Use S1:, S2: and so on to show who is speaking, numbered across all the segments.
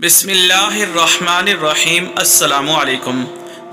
S1: بسم اللہ الرحمن الرحیم۔ السلام علیکم۔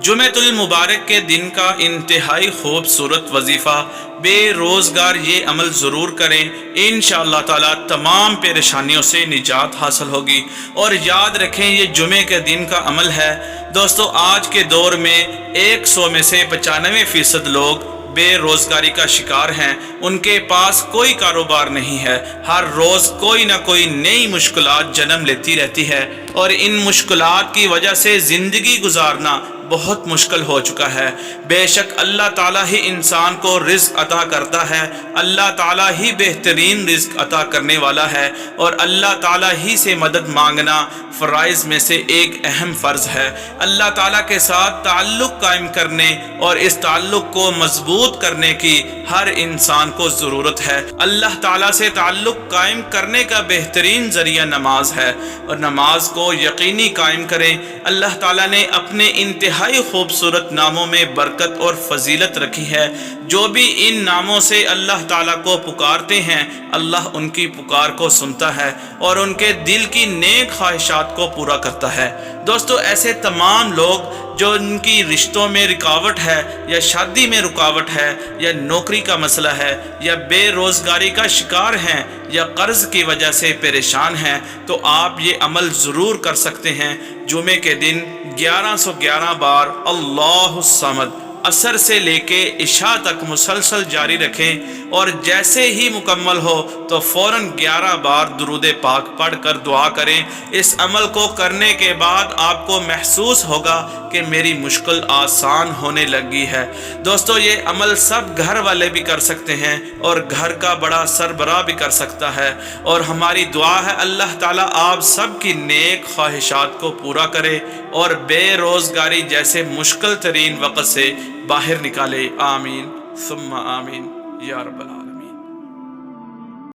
S1: جمعۃ المبارک کے دن کا انتہائی خوبصورت وظیفہ بے روزگار یہ عمل ضرور کریں، انشاءاللہ تعالی تمام پریشانیوں سے نجات حاصل ہوگی۔ اور یاد رکھیں یہ جمعے کے دن کا عمل ہے۔ دوستو آج کے دور میں 100 میں سے 95% لوگ بے روزگاری کا شکار ہیں، ان کے پاس کوئی کاروبار نہیں ہے، ہر روز کوئی نہ کوئی نئی مشکلات جنم لیتی رہتی ہے اور ان مشکلات کی وجہ سے زندگی گزارنا بہت مشکل ہو چکا ہے۔ بے شک اللہ تعالیٰ ہی انسان کو رزق عطا کرتا ہے، اللہ تعالیٰ ہی بہترین رزق عطا کرنے والا ہے، اور اللہ تعالیٰ ہی سے مدد مانگنا فرائض میں سے ایک اہم فرض ہے۔ اللہ تعالیٰ کے ساتھ تعلق قائم کرنے اور اس تعلق کو مضبوط کرنے کی ہر انسان کو ضرورت ہے۔ اللہ تعالیٰ سے تعلق قائم کرنے کا بہترین ذریعہ نماز ہے، اور نماز کو یقینی قائم کریں۔ اللہ تعالیٰ نے اپنے انتہائی خوبصورت ناموں میں برکت اور فضیلت رکھی ہے۔ جو بھی ان ناموں سے اللہ تعالیٰ کو پکارتے ہیں، اللہ ان کی پکار کو سنتا ہے اور ان کے دل کی نیک خواہشات کو پورا کرتا ہے۔ دوستو ایسے تمام لوگ جو ان کی رشتوں میں رکاوٹ ہے، یا شادی میں رکاوٹ ہے، یا نوکری کا مسئلہ ہے، یا بے روزگاری کا شکار ہیں، یا قرض کی وجہ سے پریشان ہیں، تو آپ یہ عمل ضرور کر سکتے ہیں۔ جمعے کے دن 1111 بار اللہ الصمد عصر سے لے کے عشاء تک مسلسل جاری رکھیں، اور جیسے ہی مکمل ہو تو فوراً 11 بار درود پاک پڑھ کر دعا کریں۔ اس عمل کو کرنے کے بعد آپ کو محسوس ہوگا کہ میری مشکل آسان ہونے لگی ہے۔ دوستو یہ عمل سب گھر والے بھی کر سکتے ہیں، اور گھر کا بڑا سربراہ بھی کر سکتا ہے، اور ہماری دعا ہے اللہ تعالیٰ آپ سب کی نیک خواہشات کو پورا کرے اور بے روزگاری جیسے مشکل ترین وقت سے باہر نکالے۔ آمین ثم آمین یا رب العالمین۔